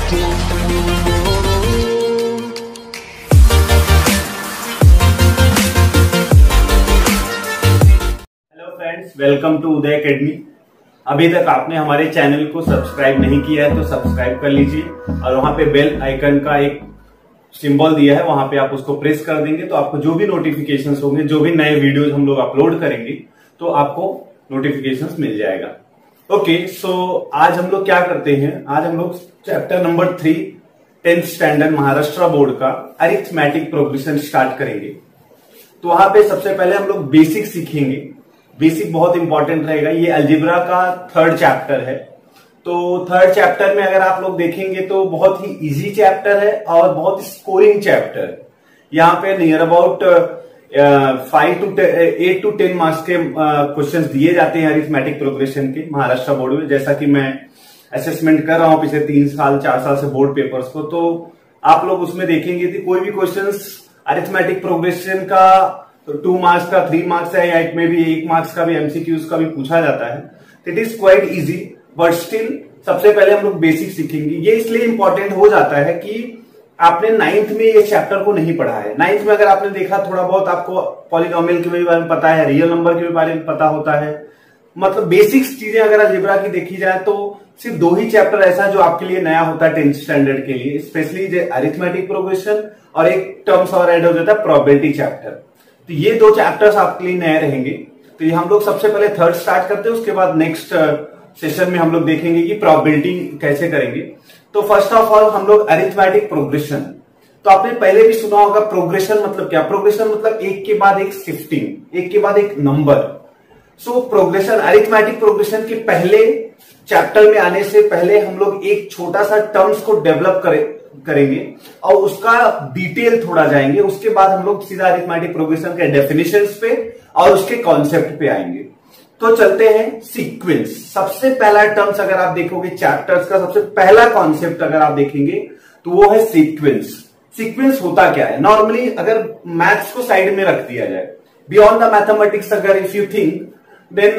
Welcome to Uday academy. अभी तक आपने हमारे चैनल को सब्सक्राइब नहीं किया है तो सब्सक्राइब कर लीजिए और वहां पे बेल आइकन का एक सिंबल दिया है, वहां पे आप उसको प्रेस कर देंगे तो आपको जो भी नोटिफिकेशंस होंगे, जो भी नए वीडियोस हम लोग अपलोड करेंगे तो आपको नोटिफिकेशंस मिल जाएगा। ओके, सो आज हम लोग क्या करते हैं, आज हम लोग chapter number 3 10th standard Maharashtra board का अरिथमेटिक प्रोग्रेशन स्टार्ट करेंगे। तो वहां पे सबसे पहले हम लोग बेसिक सीखेंगे। बेसिक बहुत इंपॉर्टेंट रहेगा। ये अलजेब्रा का 3rd चैप्टर है। तो 3rd चैप्टर में अगर आप लोग देखेंगे तो बहुत ही इजी चैप्टर है और बहुत स्कोरिंग चैप्टर है। यहाँ पे नियर अबाउट 8 to 10 मार्क्स के क्वेश्चंस दिए जाते हैं अरिथमेटिक प्रोग्रेशन के महाराष्ट्र बोर्ड में। जैसा कि मैं असेसमेंट कर रहा हूं पिछले 3 साल 4 साल से बोर्ड पेपर्स को, तो आप लोग उसमें देखेंगे कि कोई भी क्वेश्चंस अरिथमेटिक प्रोग्रेशन का 2 मार्क्स का 3 मार्क्स है या में भी 1 मार्क्स का भी एमसीक्यूज का भी पूछा जाता है। It is quite easy, but still सबसे पहले हम लोग बेसिक सीखेंगे। ये इसलिए इंपॉर्टेंट हो जाता है कि आपने 9th में ये चैप्टर को नहीं पढ़ा है। 9th में अगर आपने देखा थोड़ा बहुत आपको पॉलिनोमियल के बारे में पता है, रियल नंबर के बारे में पता होता है, मतलब बेसिक्स चीजें अगर अलजेब्रा की देखी जाए तो सिर्फ 2 ही चैप्टर ऐसा जो आपके लिए नया होता है 10th स्टैंडर्ड के लिए, स्पेशली अरिथमेटिक प्रोग्रेशन और एक टर्म्स और ऐड हो जाता है प्रोबेबिलिटी चैप्टर। तो ये 2 चैप्टर्स आपके लिए नए रहेंगे। तो ये हम लोग सबसे पहले 3rd स्टार्ट करते हैं, उसके बाद नेक्स्ट सेशन में हम लोग देखेंगे कि प्रोबेबिलिटी कैसे करेंगे। तो फर्स्ट ऑफ ऑल हम लोग अरिथमेटिक प्रोग्रेशन, तो आपने पहले भी सुना होगा प्रोग्रेशन मतलब क्या। प्रोग्रेशन मतलब एक के बाद एक शिफ्टिंग, एक के बाद एक नंबर। सो प्रोग्रेशन, अरिथमेटिक प्रोग्रेशन के पहले चैप्टर में आने से पहले हम लोग एक छोटा सा टर्म्स को डेवलप करेंगे और उसका डिटेल थोड़ा जाएंगे। उसके बाद हम लोग सीधा अरिथमेटिक प्रोग्रेशन के डेफिनेशंस पे और उसके कॉन्सेप्ट पे आएंगे। तो चलते हैं सीक्वेंस। सबसे पहला टर्म्स अगर आप देखोगे चैप्टर्स का, सबसे पहला कॉन्सेप्ट अगर आप देखेंगे तो वो है सीक्वेंस। सीक्वेंस होता क्या है? नॉर्मली अगर मैथ्स को साइड में रख दिया जाए, बियॉन्ड द मैथमेटिक्स अगर if you think, then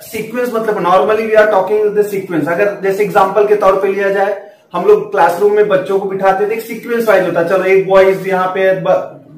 sequence मतलब normally we are talking the sequence. अगर जैसे एग्जांपल के तौर पे लिया जाए, हम लोग क्लासरूम में बच्चों को बिठाते थे, एक सीक्वेंस वाइज होता है। चलो एक बॉयज यहाँ पे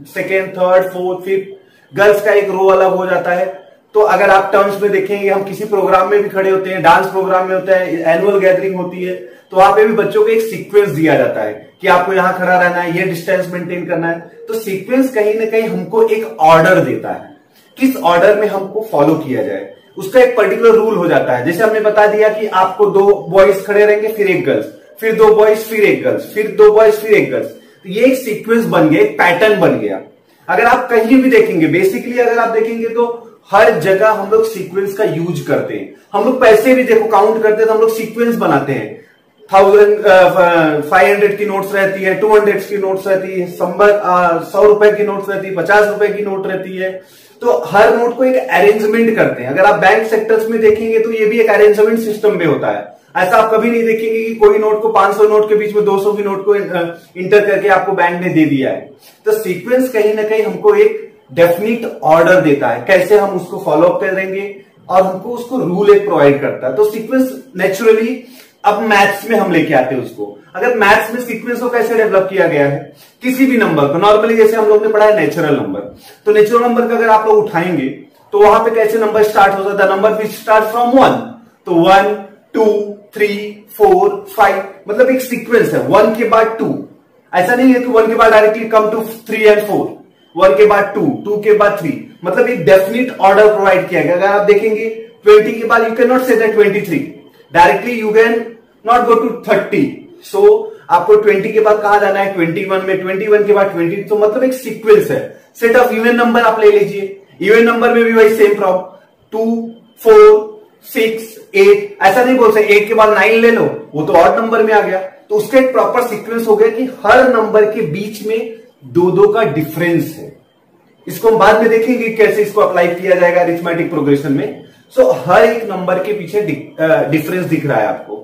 2nd, 3rd, 4th, 5th, girls का एक रो अलग हो जाता है। तो अगर आप टर्म्स में देखेंगे, हम किसी प्रोग्राम में भी खड़े होते हैं, डांस प्रोग्राम में होता है, एनुअल गैदरिंग होती है, तो वहां पे भी बच्चों को एक सीक्वेंस दिया जाता है कि आपको यहां खड़ा रहना है, ये डिस्टेंस मेंटेन करना है। तो सीक्वेंस कहीं ना कहीं हमको एक ऑर्डर देता है, किस ऑर्डर में हमको फॉलो किया जाए, उसका एक पर्टिकुलर रूल हो जाता है। जैसे हमने बता दिया कि आपको 2 बॉयज खड़े रहेंगे, फिर एक गर्ल्स, फिर 2 बॉयज, फिर एक गर्ल्स, फिर 2 बॉयज, फिर एक गर्ल्स। तो ये एक सीक्वेंस बन गया, एक पैटर्न बन गया। अगर आप कहीं भी देखेंगे, बेसिकली अगर आप देखेंगे तो हर जगह हम लोग सीक्वेंस का यूज करते हैं। हम लोग पैसे भी देखो काउंट करते हैं तो हम लोग सीक्वेंस बनाते हैं। 500 की नोट्स रहती है, 200 की नोट्स रहती है, 100 रुपए की नोट्स रहती है, 50 रुपए की नोट रहती है। तो हर नोट को एक अरेंजमेंट करते हैं। अगर आप बैंक सेक्टर्स में देखेंगे तो ये भी एक अरेंजमेंट सिस्टम में होता है। ऐसा आप कभी नहीं देखेंगे कि कोई नोट को 500 नोट के बीच में 200 की नोट को इंटर करके आपको बैंक ने दे दिया है। तो सीक्वेंस कहीं ना कहीं हमको एक डेफिनिट ऑर्डर देता है, कैसे हम उसको फॉलो अप करेंगे और हमको उसको रूल एक प्रोवाइड करता है। तो सीक्वेंस नेचुरली अब मैथ्स में हम लेके आते हैं उसको। अगर मैथ्स में सीक्वेंस को कैसे डेवलप किया गया है, किसी भी नंबर को नॉर्मली जैसे हम लोग ने पढ़ा है नेचुरल नंबर, तो नेचुरल नंबर का अगर आप लोग उठाएंगे तो वहां पे कैसे नंबर स्टार्ट हो जाता है, नंबर विच स्टार्ट फ्रॉम 1, तो 1 2 3 4 5, मतलब एक सीक्वेंस है 1 के बाद 2। ऐसा नहीं है कि 1 के बाद डायरेक्टली कम टू 3 and 4, 1 के बाद 2, 2 के बाद 3, मतलब एक डेफिनिट ऑर्डर प्रोवाइड किया गया। अगर आप देखेंगे 20 के बाद you can not say that 23, directly you can not go to 30। सो आपको 20 के बाद कहां जाना है, 21 में, 21 के बाद 20। तो मतलब एक सीक्वेंस है। सेट ऑफ इवन नंबर आप ले लीजिए, इवन नंबर में भी वही सेम फ्रॉम 2 4 6 8, ऐसा नहीं बोल सकते 8 के बाद 9 ले लो, वो तो ऑड नंबर में आ गया। तो उसका एक प्रॉपर सीक्वेंस हो गया कि हर नंबर के बीच में 2-2 का डिफरेंस है। इसको हम बाद में देखेंगे कैसे इसको अप्लाई किया जाएगा अरिथमेटिक प्रोग्रेशन में। सो हर एक नंबर के पीछे डिफरेंस दिख रहा है आपको।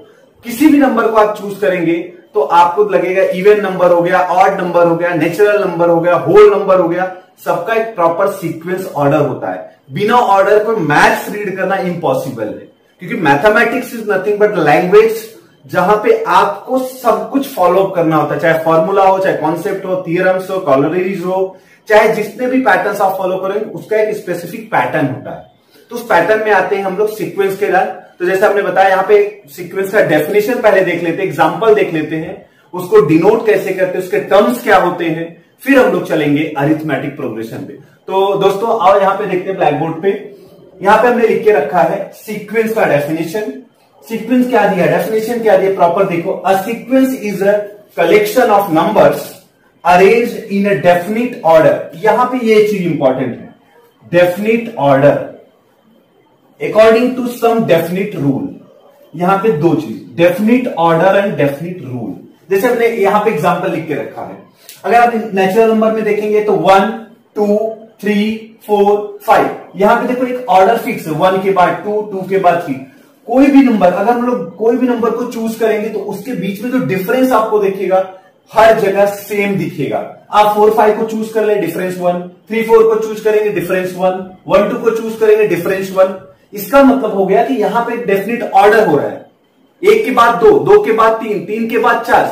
किसी भी नंबर को आप चूज करेंगे तो आपको लगेगा इवन नंबर हो गया, ऑड नंबर हो गया, नेचुरल नंबर हो गया, होल नंबर हो गया, सबका एक प्रॉपर सीक्वेंस ऑर्डर होता है। बिना ऑर्डर को मैथ्स रीड करना इम्पॉसिबल है, क्योंकि mathematics is nothing but language जहां पे आपको सब कुछ फॉलो अप करना होता है, चाहे फॉर्मूला हो, चाहे कॉन्सेप्ट हो, थियरम्स हो, कॉलोरीज हो, चाहे जितने भी पैटर्न्स आप फॉलो करेंगे उसका एक स्पेसिफिक पैटर्न होता है। तो उस पैटर्न में आते हैं हम लोग सीक्वेंस के साथ। तो जैसे हमने बताया यहाँ पे सीक्वेंस का डेफिनेशन पहले देख लेते हैं, एग्जांपल देख लेते हैं, उसको डिनोट कैसे करते हैं, उसके टर्म्स क्या होते हैं, फिर हम लोग चलेंगे अरिथमेटिक प्रोग्रेशन पे। तो दोस्तों आओ यहाँ पे देखते हैं ब्लैक बोर्ड पे। यहाँ पे हमने लिख के रखा है सीक्वेंस का डेफिनेशन। सीक्वेंस क्या दिया, डेफिनेशन क्या दिया, प्रॉपर देखो। A sequence is a collection of numbers arrange in a definite order. यहां पे ये चीज इंपॉर्टेंट है, definite order according to some definite rule. यहां पे दो चीज, definite order and definite rule. जैसे हमने यहां पे एग्जांपल लिख के रखा है, अगर आप नेचुरल नंबर में देखेंगे तो 1 2 3 4 5, यहां पे देखो एक ऑर्डर फिक्स है, 1 के बाद 2, 2 के बाद 3। कोई भी नंबर, अगर हम लोग कोई भी नंबर को चूज करेंगे तो उसके बीच में जो डिफरेंस आपको दिखेगा हर जगह सेम दिखेगा। आप 4 5 को चूज कर ले, डिफरेंस 1, 3 4 को चूज करेंगे, डिफरेंस 1, 1 2 को चूज करेंगे, डिफरेंस 1। इसका मतलब हो गया कि यहां पे डेफिनेट ऑर्डर हो रहा है, 1 के बाद 2, 2 के बाद 3, 3 के बाद 4।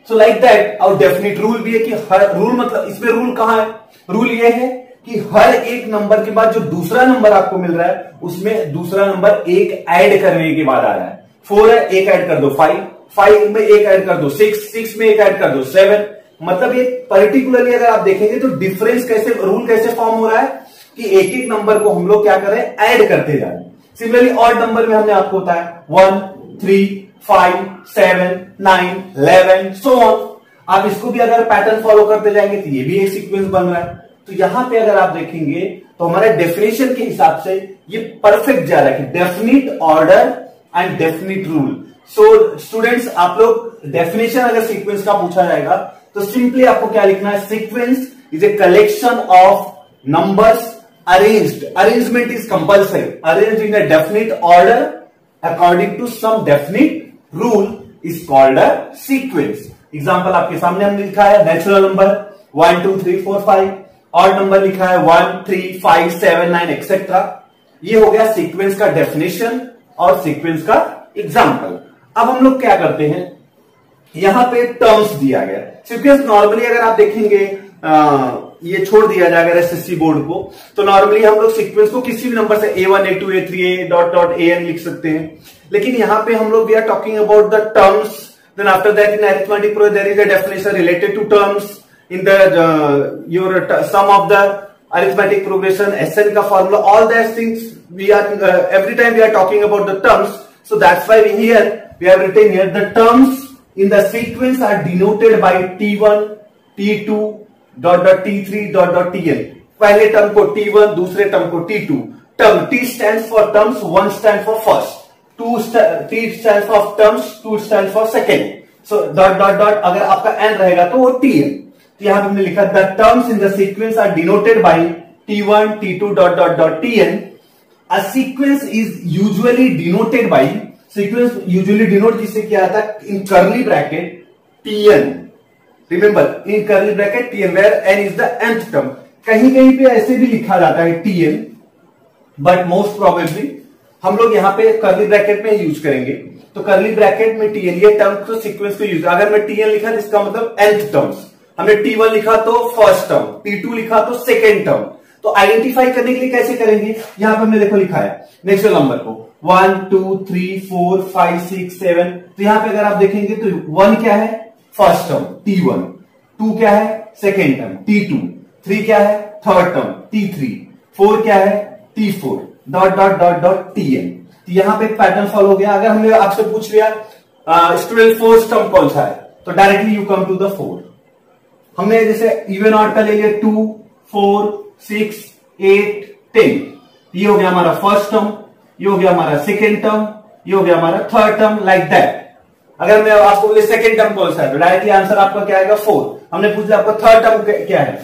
So like that. और डेफिनेट रूल भी है कि हर रूल, मतलब इसमें रूल कहां है, रूल ये है कि हर एक नंबर के बाद जो दूसरा नंबर आपको मिल रहा है उसमें दूसरा नंबर एक ऐड करने के बाद आ रहा है। 4 है, एक ऐड कर दो 5, 5 में एक ऐड कर दो 6, 6 में एक ऐड कर दो 7। मतलब ये पर्टिकुलरली अगर आप देखेंगे तो डिफरेंस कैसे, रूल कैसे फॉर्म हो रहा है कि एक एक नंबर को हम लोग क्या कर रहे हैं, ऐड करते जा रहे हैं। सिमिलरली ऑड नंबर में हमने आपको बताया 1 3 5 7 9 11 सो ऑन। आप इसको भी अगर पैटर्न फॉलो करते जाएंगे तो ये भी एक सीक्वेंस बन रहा है। तो यहां पे अगर आप देखेंगे तो हमारे डेफिनेशन के हिसाब से ये परफेक्ट जा रहा है कि definite order and definite rule. So students, आप लोग डेफिनेशन अगर सीक्वेंस का पूछा जाएगा तो सिंपली आपको क्या लिखना है, sequence is a collection of numbers arranged, arrangement is compulsory, arranged in a definite order according to some definite rule is called a sequence. Example आपके सामने हमने लिखा है, नेचुरल नंबर 1 2 3 4 5, ऑड नंबर लिखा है 1 3 5 7 9 एक्सेट्रा। ये हो गया सीक्वेंस का डेफिनेशन और सीक्वेंस का एग्जांपल। अब हम लोग क्या करते हैं, यहां पे टर्म्स दिया गया। सीक्वेंस नॉर्मली अगर आप देखेंगे ये छोड़ दिया जाएगा एसएससी बोर्ड को, तो नॉर्मली हम लोग सीक्वेंस को किसी भी नंबर से A1 A2 A3 dot dot AN लिख सकते हैं। लेकिन यहां पे हम लोग we are talking about the terms, then after that in arithmetic progression there is a definition related to terms in the your sum of the arithmetic progression, SN ka formula, all those things we are every time we are talking about the terms. So that's why we have written here the terms in the sequence are denoted by T1 T2 dot dot T3 dot dot Tn। पहले term को T1, दूसरे term को T2। Term T stands for terms, 1 stands for first, T stands for terms, 2 stands for second। So dot dot dot अगर आपका n रहेगा तो वो Tn। यहां हमने लिखा the terms in the sequence are denoted by T1 T2 dot dot dot Tn। A sequence is usually denoted by, sequence usually denote किससे किया जाता है, in curly bracket Tn। Remember in curly bracket Tn where n is the nth term. कहीं कहीं पे ऐसे भी लिखा जाता है Tn, बट मोस्ट प्रोबेबली हम लोग यहां पे कर्ली ब्रैकेट में यूज करेंगे। तो कर्ली ब्रैकेट में Tn ये टर्म तो सीक्वेंस को यूज, अगर मैं Tn लिखा तो इसका मतलब nth टर्म्स, हमने T1 लिखा तो फर्स्ट टर्म, T2 लिखा तो सेकेंड टर्म। तो आइडेंटिफाई करने के लिए कैसे करेंगे, यहां पर हमने देखो लिखा है नेचुरल नंबर को 1 2 3 4 5 6 7। तो यहां पे अगर आप देखेंगे तो 1 क्या है, फर्स्ट टर्म T1, 2 क्या है, सेकेंड टर्म T2, 3 क्या है, थर्ड टर्म T3, 4 क्या है, T4 dot dot dot dot Tn। तो यहां पे एक पैटर्न फॉलो हो गया। अगर हमने आपसे पूछ लिया स्टूडेंट फोर्थ टर्म कौन सा है, तो directly you come to the 4। हमने जैसे इवन ऑड का ले लिया 2 4 6 8 10, ये हो गया हमारा फर्स्ट टर्म, ये हो गया हमारा सेकेंड टर्म, ये हो गया हमारा थर्ड टर्म, लाइक दैट। अगर मैं आपको बोले सेकेंड टर्म कौन सा है तो डायरेक्टली आंसर आपका क्या आएगा 4। हमने पूछ लिया आपको थर्ड टर्म क्या है,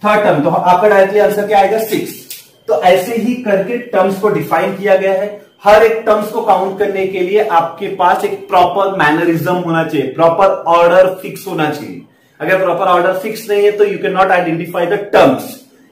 थर्ड टर्म, तो आपका डायरेक्टली आंसर क्या आएगा 6। तो ऐसे ही करके टर्म्स को डिफाइन किया गया है। हर एक टर्म्स को काउंट करने के लिए आपके पास एक प्रॉपर मैनरिज्म होना चाहिए, प्रॉपर ऑर्डर फिक्स होना चाहिए। अगर प्रॉपर ऑर्डर फिक्स नहीं है तो you can not identify the terms.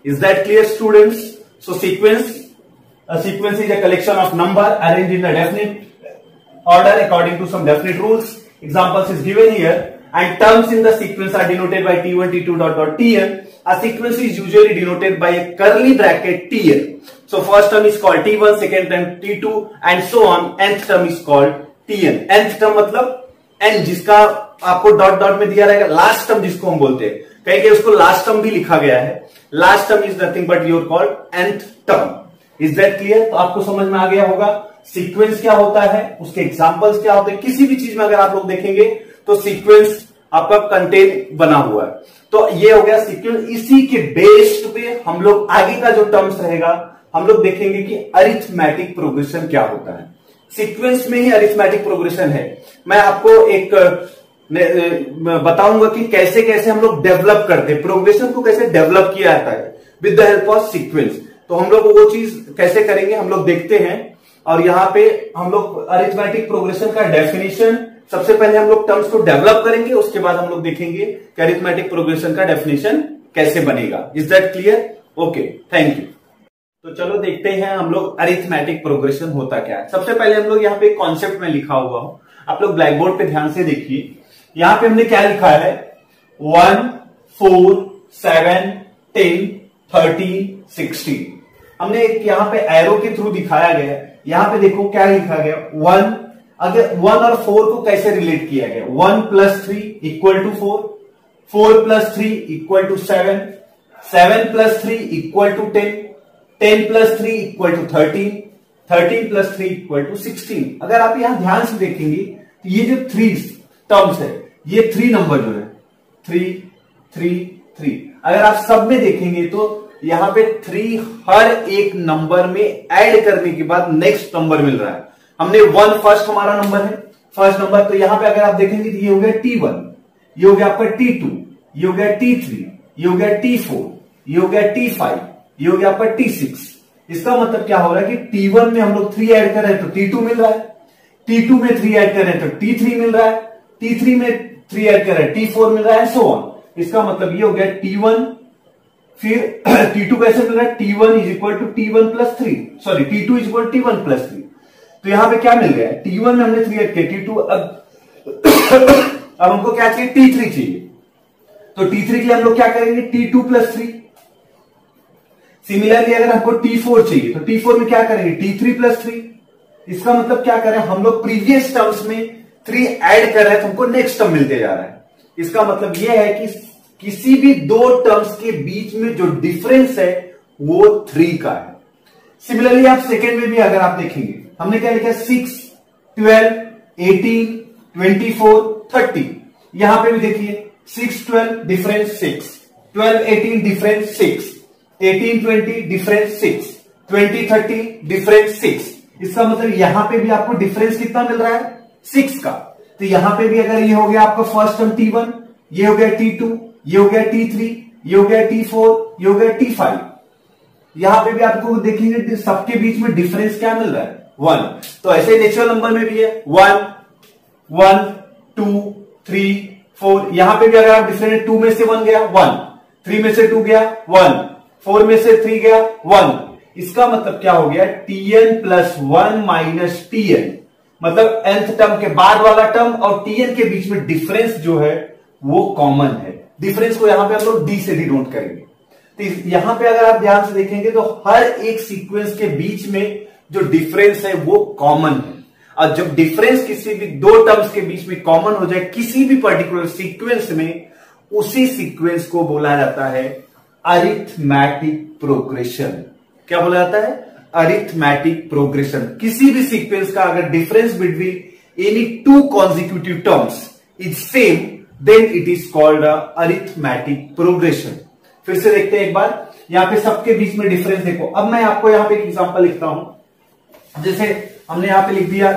Is that clear students? So sequence is a collection of number arrange in a definite order according to some definite rules. Examples is given here, and terms in the sequence are denoted by T1, T2, Tn. A sequence is usually denoted by a curly bracket Tn. So first term is called T1, second term T2, and so on. Nth term is called Tn. Nth term मतलब n, जिसका आपको dot dot में दिया रहेगा, last term जिसको हम बोलते हैं, कहीं कहीं उसको लास्ट टर्म भी लिखा गया है. Last term is nothing but your called nth term. Is that clear? तो आपको समझ में आ गया होगा सीक्वेंस क्या होता है, उसके एग्जांपल्स क्या होते हैं. किसी भी चीज में अगर आप लोग देखेंगे तो सीक्वेंस आपका कंटेन बना हुआ है. तो ये हो गया सीक्वेंस. इसी के बेस्ड पे हम लोग आगे का जो टर्म्स रहेगा हम लोग देखेंगे कि अरिथमेटिक प्रोग्रेशन क्या होता है. सीक्वेंस में ही अरिथमेटिक प्रोग्रेशन है. मैं आपको एक बताऊंगा कि कैसे कैसे हम लोग डेवलप करते हैं, प्रोग्रेशन को कैसे डेवलप किया जाता है with the help of sequence. तो हम लोग वो चीज कैसे करेंगे हम लोग देखते हैं. और यहाँ पे हम लोग अरिथमेटिक प्रोग्रेशन का डेफिनेशन, सबसे पहले हम लोग टर्म्स को डेवलप करेंगे, उसके बाद हम लोग देखेंगे कि अरिथमेटिक प्रोग्रेशन का डेफिनेशन कैसे बनेगा. Is that clear? Okay, thank you. तो चलो देखते हैं हम लोग अरिथमेटिक प्रोग्रेशन होता क्या है. सबसे पहले हम लोग यहाँ पे कॉन्सेप्ट में लिखा हुआ हो, आप लोग ब्लैक बोर्ड पे ध्यान से देखिए. यहाँ पे हमने क्या लिखा है? 1, 4, 7, 10, 13, 16. हमने एक यहाँ पे एरो के थ्रू दिखाया गया है. यहाँ पे देखो क्या लिखा गया, 1. अगर 1 और 4 को कैसे रिलेट किया गया, 1 + 3 = 4, 4 + 3 = 7, 7 + 3 = 10, 10 + 3 = 13, 13 + 3 = 16. अगर आप यहां ध्यान से देखेंगे तो ये जो 3 टर्म्स है, ये 3 नंबर जो है 3, 3, 3, अगर आप सब में देखेंगे तो यहां पे 3 हर एक नंबर में ऐड करने के बाद नेक्स्ट नंबर मिल रहा है. हमने 1 फर्स्ट हमारा नंबर है, फर्स्ट नंबर. तो यहां पे अगर आप देखेंगे तो ये हो गया T1, ये हो गया आपका T2, ये हो गया T3, ये हो गया T4, ये हो गया T5, ये हो गया आपका T6. इसका मतलब क्या हो रहा है कि T1 में हम लोग 3 ऐड कर रहे हैं तो T2 मिल रहा है, T2 में 3 ऐड कर रहे हैं तो T3 मिल रहा है, T3 में 3 ऐड कर रहे हैं T4 मिल रहा है, सो ऑन. इसका मतलब ये हो गया T1, फिर T2 कैसे मिल रहा है, T1 = T1 + 3, sorry T2 = T1 + 3. तो यहां पे क्या मिल गया है, T1 में हमने 3 ऐड किया, T2 अब हमको क्या चाहिए, T3 चाहिए. तो T3 के लिए हम लोग क्या करेंगे, T2 + 3. सिमिलरली अगर हमको T4 चाहिए तो T4 में क्या करेंगे, T3 + 3. इसका मतलब क्या करें, हम लोग प्रीवियस टर्म्स में 3 ऐड कर रहे हैं तो हमको नेक्स्ट टर्म मिलते जा रहा है. इसका मतलब यह है कि किसी भी दो टर्म्स के बीच में जो डिफरेंस है वो 3 का है. सिमिलरली आप सेकेंड में भी अगर आप देखेंगे, हमने क्या लिखा है, 6, 12, 18, 24, 30. यहां पे भी देखिए 6, 12 डिफरेंस 6, 12, 18 डिफरेंस 6, 18, 20 डिफरेंस 6, 20, 30 डिफरेंस 6. इसका मतलब यहां पे भी आपको डिफरेंस कितना मिल रहा है, 6 का. तो यहां पे भी अगर ये हो गया आपका फर्स्ट टर्म T1, ये हो गया T2, ये हो गया T3, ये हो गया T4, ये हो गया T5. यहां पे भी आपको देखेंगे सबके बीच में डिफरेंस क्या मिल रहा है, 1. तो ऐसे नेचुरल नंबर में भी है 1, 1, 2, 3, 4. यहां पे भी अगर आप डिफरेंस 2 में से 1 गया 1, 3 में से 2 गया 1, 4 में से 3 गया 1. इसका मतलब क्या हो गया, Tn + 1 - Tn, मतलब nth टर्म के बाद वाला टर्म और Tn के बीच में डिफरेंस जो है वो कॉमन है. डिफरेंस को यहां पे हम लोग D से डिनोट करेंगे. तो यहां पे अगर आप ध्यान से देखेंगे तो हर एक सीक्वेंस के बीच में जो डिफरेंस है वो कॉमन है. और जब डिफरेंस किसी भी दो टर्म्स के बीच में कॉमन हो जाए किसी भी पर्टिकुलर सीक्वेंस में, उसी सीक्वेंस को बोला जाता है अरिथमेटिक प्रोग्रेशन. क्या बोला जाता है, अरिथमेटिक प्रोग्रेशन. किसी भी सीक्वेंस का अगर difference between any 2 consecutive terms is same, then it is called arithmetic progression. फिर से देखते हैं एक बार, यहां पे सबके बीच में डिफरेंस देखो. अब मैं आपको यहां पे एक एग्जांपल लिखता हूं. जैसे हमने यहां पे लिख दिया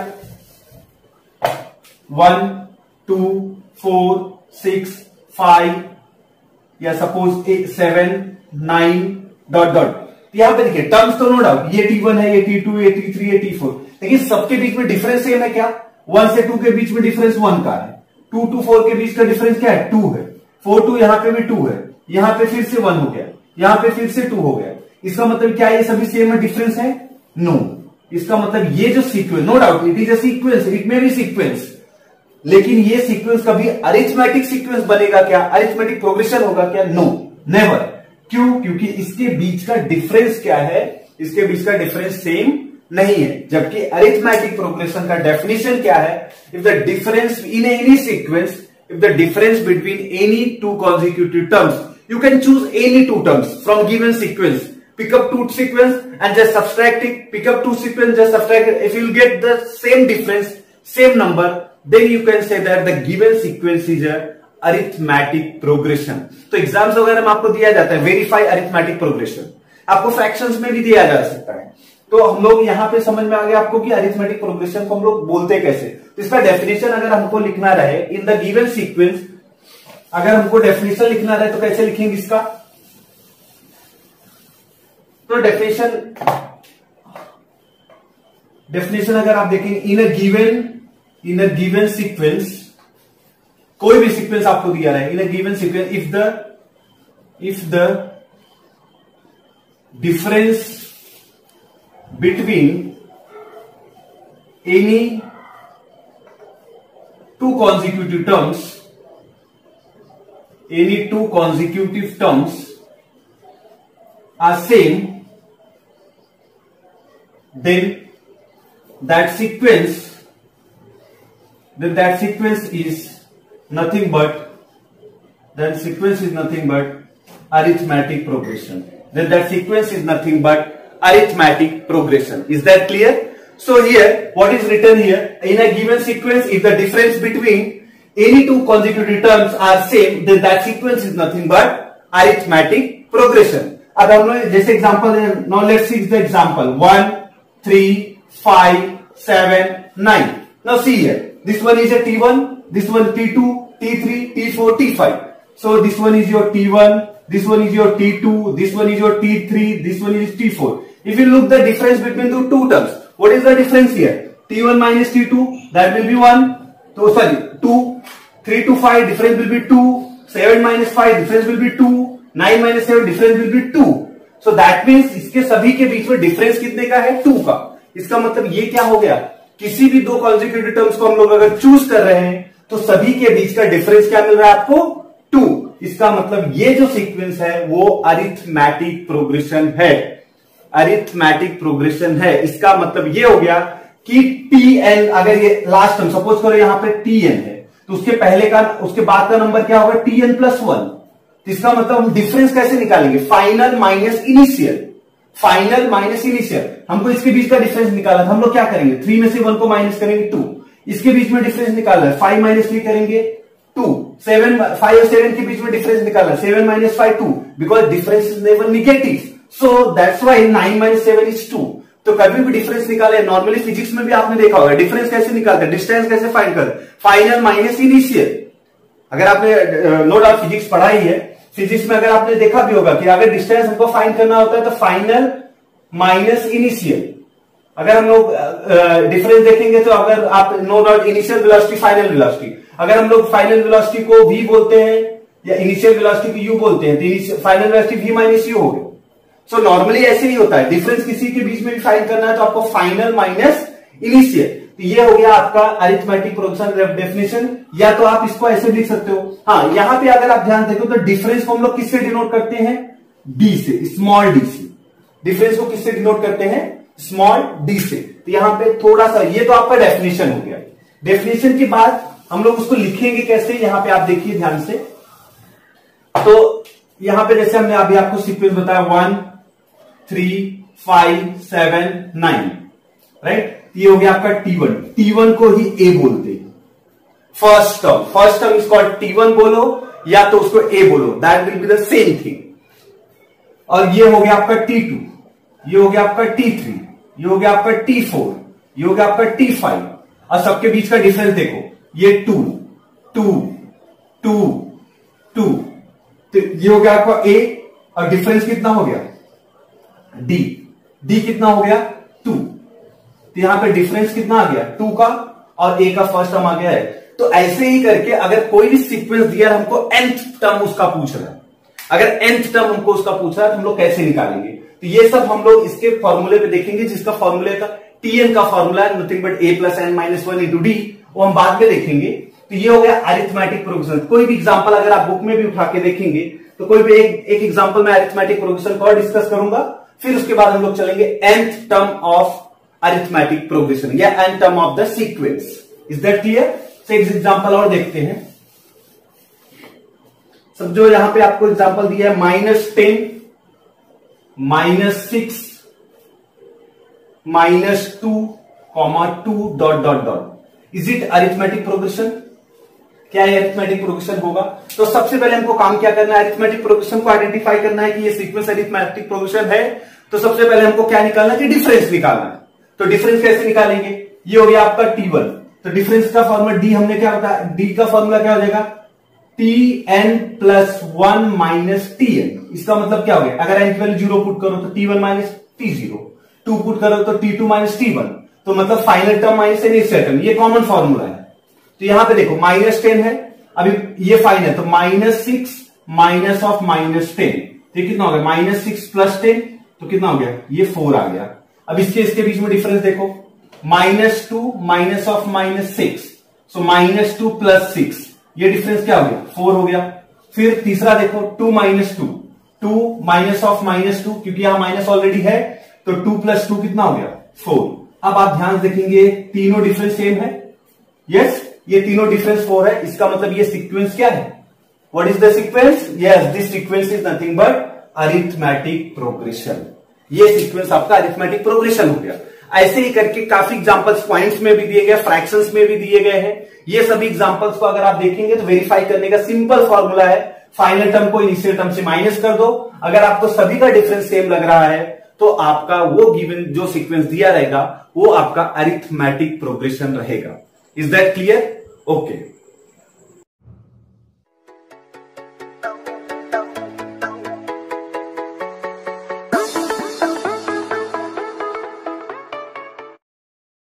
1, 2, 4, 6, 5 या सपोज 7, 9 डॉट डॉट. यहां पे देखिए टर्म्स तो नो डाउट, ये T1 है, ये T2, ये T3, ये T4, लेकिन सबके बीच में डिफरेंस सेम है. क्या 1 से 2 के बीच में डिफरेंस 1 का है, 2 to 4 के बीच का डिफरेंस क्या है, 2 है, 4 to यहां पे भी 2 है, यहां पे फिर से 1 हो गया, यहां पे फिर से 2 हो गया. इसका मतलब क्या है, ये सभी सेम है, डिफरेंस है, नो. इसका मतलब ये जो sequence, no doubt it is a sequence, it may be sequence, लेकिन ये सीक्वेंस कभी अरिथमेटिक सीक्वेंस बनेगा क्या, अरिथमेटिक प्रोग्रेशन होगा क्या? No, never. क्यों? क्योंकि इसके बीच का डिफरेंस क्या है, इसके बीच का डिफरेंस सेम नहीं है। जबकि अरिथमेटिक प्रोग्रेशन का डेफिनेशन क्या है? If the difference in any sequence, if the difference between any two consecutive terms, you can choose any two terms from given sequence, pick up two sequence and just subtract it, pick up two sequence, just subtract it. If you get the same difference, same number, then you can say that the given sequence is a arithmetic progression. तो exams वगैरह में आपको दिया जाता है verify arithmetic progression, आपको fractions में भी दिया जा सकता है। तो हम लोग यहाँ पे समझ में आ गया आपको कि अरिथमेटिक प्रोग्रेशन को हम लोग बोलते कैसे। तो इसका डेफिनेशन अगर हमको लिखना रहे इन द गिवन सीक्वेंस, अगर हमको डेफिनेशन लिखना रहे तो कैसे लिखेंगे इसका? तो डेफिनेशन अगर आप देखेंगे इन अ गिवन सीक्वेंस, कोई भी सीक्वेंस आपको दिया रहा है, in a given sequence if the difference between any two consecutive terms, any two consecutive terms are same, then that sequence is nothing but arithmetic progression. Then that sequence is nothing but arithmetic progression. Is that clear? So here what is written here, in a given sequence if the difference between any two consecutive terms are same, then that sequence is nothing but arithmetic progression. अब हम लोग जैसे example, now let's see the example 1 3 5 7 9. Now see here, this one is a T1, this one T2 T3 T4 T5. So this one is your T1, this one is your T2, this one is your T3, this one is T4. If you look the difference between the two terms, what is the difference here? T1 minus T2, that will be 1. So sorry, 2. 3 to 5 difference will be 2, 7 minus 5 difference will be 2, 9 minus 7 difference will be 2. So that means इसके सभी के बीच में difference कितने का है? 2 का। इसका मतलब ये क्या हो गया, किसी भी दो कॉन्जिक्यूटिव टर्म्स को हम लोग अगर चूज कर रहे हैं तो सभी के बीच का डिफरेंस क्या मिल रहा है आपको? 2। इसका मतलब ये जो सीक्वेंस है वो अरिथमेटिक प्रोग्रेशन है, अरिथमेटिक प्रोग्रेशन है। इसका मतलब ये हो गया कि Tn, अगर ये लास्ट टर्म सपोज करो यहाँ पे Tn है, तो उसके पहले का, उसके बाद का नंबर क्या होगा? Tn plus 1। इसका मतलब हम डिफरेंस कैसे निकालेंगे? Final minus initial, final minus initial. हमको इसके बीच का डिफरेंस निकालना था, हम लोग क्या करेंगे? 3 में से 1 को माइनस करेंगे 2, इसके बीच में डिफरेंस निकालना है 5 माइनस 3 करेंगे 2, 7 5 और 7 के बीच में डिफरेंस निकालना है 7 minus 5 2, because difference is never negative, so that's why 9 minus 7 is 2। तो कभी भी डिफरेंस निकाले, नॉर्मली फिजिक्स में भी आपने देखा होगा डिफरेंस कैसे निकालते हैं, डिस्टेंस कैसे फाइंड करते, फाइनल माइनस इनिशियल। अगर आपने नो डाउट फिजिक्स पढ़ाई है, फिजिक्स में अगर आपने देखा भी होगा कि अगर डिस्टेंस हमको फाइंड करना होता है तो फाइनल माइनस इनिशियल। अगर हम लोग डिफरेंस देखेंगे तो अगर आप no doubt initial velocity final velocity, अगर हम लोग फाइनल वेलोसिटी को v बोलते हैं या इनिशियल वेलोसिटी को u बोलते हैं तो final velocity v minus u हो गए। सो नॉर्मली ऐसे ही होता है, डिफरेंस किसी के बीच में भी फाइंड करना है तो आपको फाइनल माइनस इनिशियल। तो ये हो गया आपका अरिथमेटिक प्रोग्रेशन डेफिनेशन, या तो आप इसको ऐसे लिख सकते हो। हाँ, यहां पे अगर आप ध्यान देखो तो डिफरेंस को हम लोग किससे डिनोट करते हैं? डी से, स्मॉल डी से। डिफरेंस को किससे डिनोट करते हैं? स्मॉल डी से। तो यहां पे थोड़ा सा, ये तो आपका डेफिनेशन हो गया। डेफिनेशन के बाद हम लोग उसको लिखेंगे कैसे, यहां पे आप देखिए ध्यान से। तो यहां पे जैसे हमने अभी आपको सीक्वेंस बताया 1 3 5 7 9, राइट। ये हो गया आपका T1। T1 को ही A बोलते हैं, first term is called T1 बोलो या तो उसको A बोलो, that will be the same thing. और ये हो गया आपका T2, ये हो गया आपका T3, ये हो गया आपका T4, ये हो गया आपका T5। और सबके बीच का डिफरेंस देखो, ये 2 2 2 2, तो ये हो गया आपका A और डिफरेंस कितना हो गया? D कितना हो गया? 2। तो यहां पे डिफरेंस कितना आ गया? 2 का, और A का फर्स्ट टर्म आ गया है। तो ऐसे ही करके अगर कोई भी सीक्वेंस दिया हमको nth टर्म उसका पूछ रहा है, अगर nth टर्म हमको उसका पूछ रहा है तो हम लोग कैसे निकालेंगे? तो ये सब हम लोग इसके फॉर्मूले पे देखेंगे, जिसका फॉर्मूले का Tn का formula nothing but a plus n minus 1 into d, वो हम बाद में देखेंगे। तो ये हो गया अरिथमेटिक प्रोग्रेशन। कोई भी एग्जांपल अगर आप बुक में भी उठा के देखेंगे तो कोई भी एक एग्जांपल में अरिथमेटिक प्रोग्रेशन को डिस्कस करूंगा, फिर उसके बाद हम लोग चलेंगे nth term of arithmetic progression या nth term of the sequence. Is that clear? तो एक एग्जांपल और देखते हैं। सब जो यहां पे आपको एग्जांपल दिया है -10 -6 -2 2 dot dot dot. Is it arithmetic progression? क्या है अरिथमेटिक प्रोग्रेशन होगा? तो सबसे पहले हमको काम क्या करना है, अरिथमेटिक प्रोग्रेशन को आइडेंटिफाई करना है कि ये सीक्वेंस अरिथमेटिक प्रोग्रेशन है। तो सबसे पहले हमको क्या निकालना है कि डिफरेंस निकालना है। तो डिफरेंस कैसे निकालेंगे? ये हो गया आपका T1। तो डिफरेंस का फॉर्मूला डी हमने क्या बताया, डी का फॉर्मूला क्या हो जाएगा Tn प्लस 1 माइनस Tn। इसका मतलब क्या हो गया, अगर n की वैल्यू 0 पुट करो तो T1 माइनस T0, 2 पुट करो तो T2 माइनस T1, तो मतलब final term minus initial term, ये कॉमन फॉर्मूला है। तो यहां पे देखो -10 है, अभी ये फाइनल, तो -6 माइनस ऑफ -10, तो कितना हो गया -6 प्लस 10, तो कितना हो गया, ये 4 आ गया। अब इसके बीच में डिफरेंस देखो, -2 माइनस ऑफ -6, सो -2 प्लस 6, ये डिफरेंस क्या हो गया 4 हो गया। फिर तीसरा देखो 2 माइनस 2, 2 माइनस ऑफ -2, क्योंकि यहां माइनस ऑलरेडी है, तो 2 प्लस 2 कितना हो गया 4। अब आप ध्यान देखेंगे तीनों डिफरेंस सेम है, यस, ये तीनों डिफरेंस 4 है। इसका मतलब ये सीक्वेंस क्या है, what is the sequence? Yes, this sequence is nothing but arithmetic progression. ये सीक्वेंस आपका अरिथमेटिक प्रोग्रेशन हो गया। ऐसे ही करके काफी एग्जांपल्स पॉइंट्स में भी दिए गए, फ्रैक्शंस में भी दिए गए हैं। ये सभी एग्जांपल्स को अगर आप देखेंगे तो वेरीफाई करने का सिंपल फॉर्मूला है, फाइनल टर्म को इनिशियल टर्म से माइनस कर दो। अगर आपको सभी का डिफरेंस सेम लग रहा है तो आपका वो गिवन जो सीक्वेंस दिया रहेगा वो आपका अरिथमेटिक प्रोग्रेशन रहेगा। Is that clear? ओके।